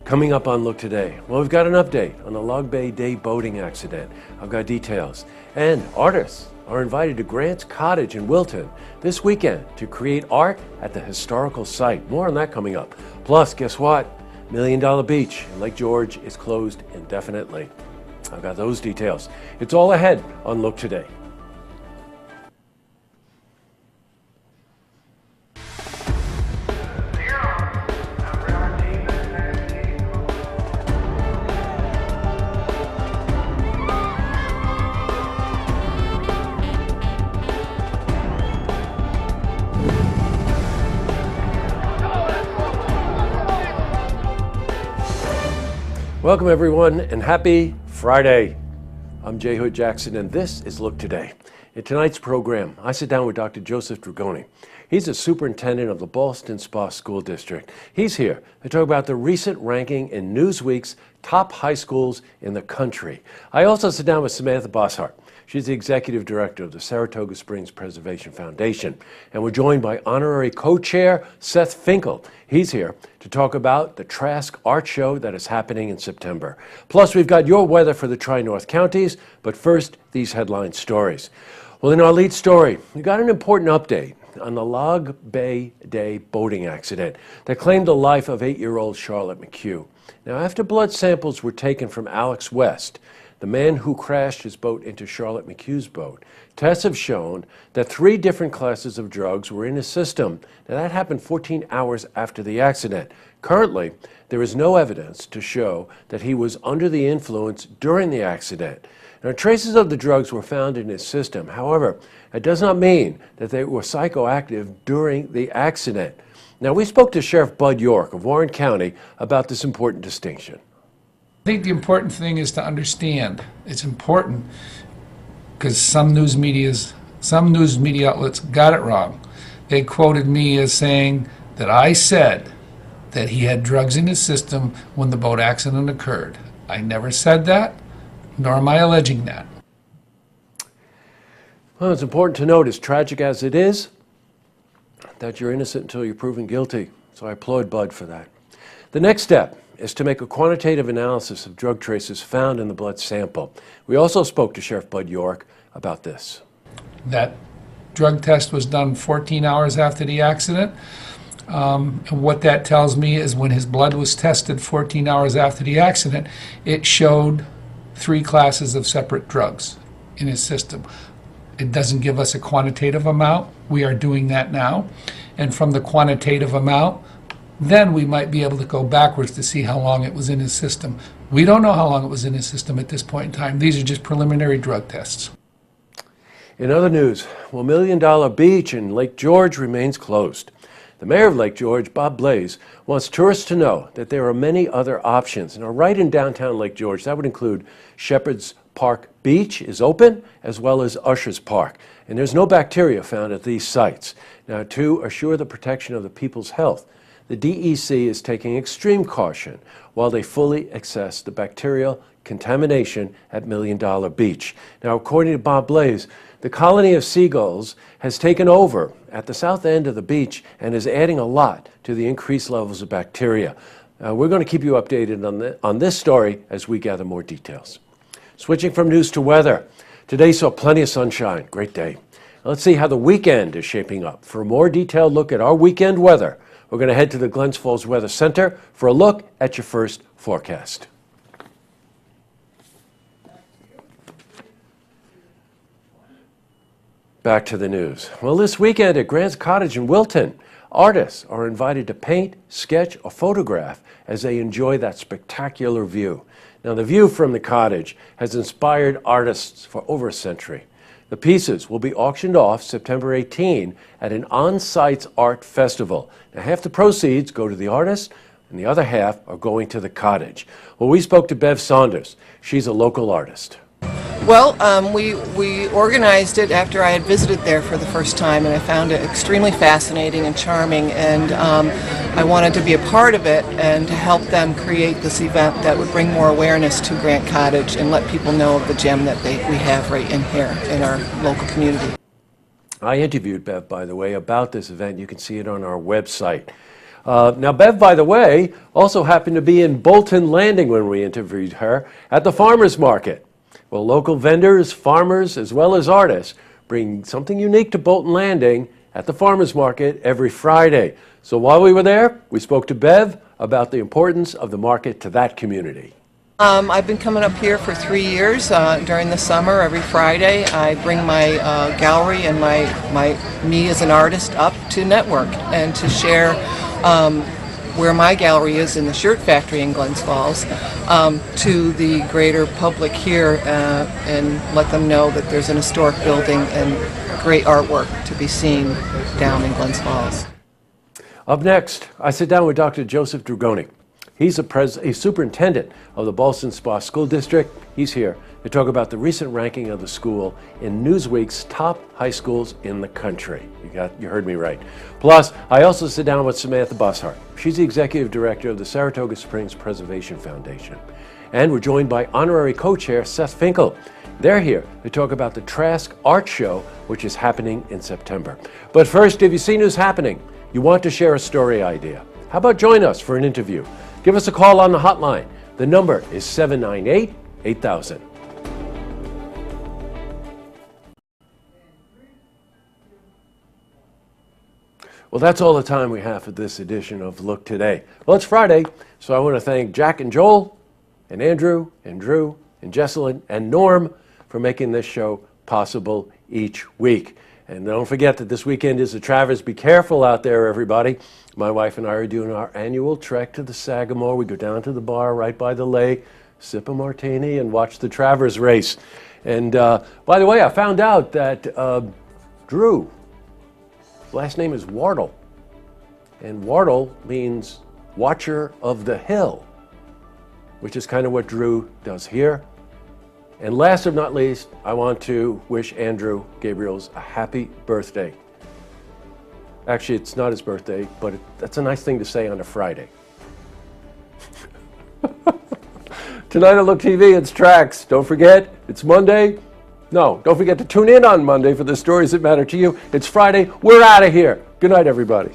Coming up on Look Today, well, we've got an update on the Log Bay Day boating accident. I've got details. And artists are invited to Grant's Cottage in Wilton this weekend to create art at the historical site. More on that coming up. Plus, guess what? $1 Million Beach in Lake George is closed indefinitely. I've got those details. It's all ahead on Look Today. Welcome everyone and happy Friday. I'm J. Hood Jackson and this is Look Today. In tonight's program, I sit down with Dr. Joseph Dragoni. He's the superintendent of the Ballston Spa School District. He's here to talk about the recent ranking in Newsweek's top high schools in the country. I also sit down with Samantha Bosshart. She's the executive director of the Saratoga Springs Preservation Foundation. And we're joined by honorary co-chair Seth Finkel. He's here to talk about the Trask Art Show that is happening in September. Plus, we've got your weather for the Tri-North counties, but first, these headline stories. Well, in our lead story, we got an important update on the Log Bay Day boating accident that claimed the life of 8-year-old Charlotte McHugh. Now, after blood samples were taken from Alex West, the man who crashed his boat into Charlotte McHugh's boat, tests have shown that 3 different classes of drugs were in his system. Now, that happened 14 hours after the accident. Currently, there is no evidence to show that he was under the influence during the accident. Now, traces of the drugs were found in his system. However, it does not mean that they were psychoactive during the accident. Now, we spoke to Sheriff Bud York of Warren County about this important distinction. I think the important thing is to understand it's important because some news media outlets got it wrong. They quoted me as saying that I said that he had drugs in his system when the boat accident occurred. I never said that, nor am I alleging that. Well, it's important to note, as tragic as it is, that you're innocent until you're proven guilty. So I applaud Bud for that. The next step is to make a quantitative analysis of drug traces found in the blood sample. We also spoke to Sheriff Bud York about this. That drug test was done 14 hours after the accident. And what that tells me is when his blood was tested 14 hours after the accident, it showed 3 classes of separate drugs in his system. It doesn't give us a quantitative amount. We are doing that now. And from the quantitative amount, then we might be able to go backwards to see how long it was in his system. We don't know how long it was in his system at this point in time. These are just preliminary drug tests. In other news, well, $1 Million Beach in Lake George remains closed. The mayor of Lake George, Bob Blaze, wants tourists to know that there are many other options. Now, right in downtown Lake George, that would include Shepherd's Park Beach is open, as well as Usher's Park. And there's no bacteria found at these sites. Now, to assure the protection of the people's health, the DEC is taking extreme caution while they fully assess the bacterial contamination at $1 Million Beach. Now, according to Bob Blaze, the colony of seagulls has taken over at the south end of the beach and is adding a lot to the increased levels of bacteria. We're going to keep you updated on this story as we gather more details. Switching from news to weather. Today saw plenty of sunshine. Great day. Let's see how the weekend is shaping up. For a more detailed look at our weekend weather, we're going to head to the Glens Falls Weather Center for a look at your first forecast. Back to the news. Well, this weekend at Grant's Cottage in Wilton, artists are invited to paint, sketch, or photograph as they enjoy that spectacular view. Now, the view from the cottage has inspired artists for over a century. The pieces will be auctioned off September 18 at an on-site art festival. Now, half the proceeds go to the artist, and the other half are going to the cottage. Well, we spoke to Bev Saunders. She's a local artist. Well, we organized it after I had visited there for the first time, and I found it extremely fascinating and charming, and I wanted to be a part of it and to help them create this event that would bring more awareness to Grant Cottage and let people know of the gem that we have right in here in our local community. I interviewed Bev, by the way, about this event. You can see it on our website. Now, Bev, by the way, also happened to be in Bolton Landing when we interviewed her at the farmers market. Well, local vendors, farmers, as well as artists bring something unique to Bolton Landing at the farmers market every Friday. So while we were there, we spoke to Bev about the importance of the market to that community. I've been coming up here for 3 years during the summer. Every Friday, I bring my gallery and me as an artist up to network and to share where my gallery is in the Shirt Factory in Glens Falls to the greater public here and let them know that there's an historic building and great artwork to be seen down in Glens Falls. Up next, I sit down with Dr. Joseph Drugoni. He's a superintendent of the Ballston Spa School District. He's here to talk about the recent ranking of the school in Newsweek's top high schools in the country. You heard me right. Plus, I also sit down with Samantha Bushart. She's the executive director of the Saratoga Springs Preservation Foundation. And we're joined by honorary co-chair Seth Finkel. They're here to talk about the Trask Art Show, which is happening in September. But first, if you've seen who's happening, you want to share a story idea, how about join us for an interview? Give us a call on the hotline. The number is 798-8000. Well, that's all the time we have for this edition of Look Today. Well, it's Friday, so I want to thank Jack and Joel, and Andrew, and Drew, and Jesselyn, and Norm for making this show possible each week. And don't forget that this weekend is the Travers. Be careful out there, everybody. My wife and I are doing our annual trek to the Sagamore. We go down to the bar right by the lake, sip a martini, and watch the Travers race. And by the way, I found out that Drew, his last name is Wardle. And Wardle means watcher of the hill, which is kind of what Drew does here. And last but not least, I want to wish Andrew Gabriels a happy birthday. Actually, it's not his birthday, but that's a nice thing to say on a Friday. Tonight on Look TV, it's Tracks. Don't forget, it's Monday. No, don't forget to tune in on Monday for the stories that matter to you. It's Friday. We're out of here. Good night, everybody.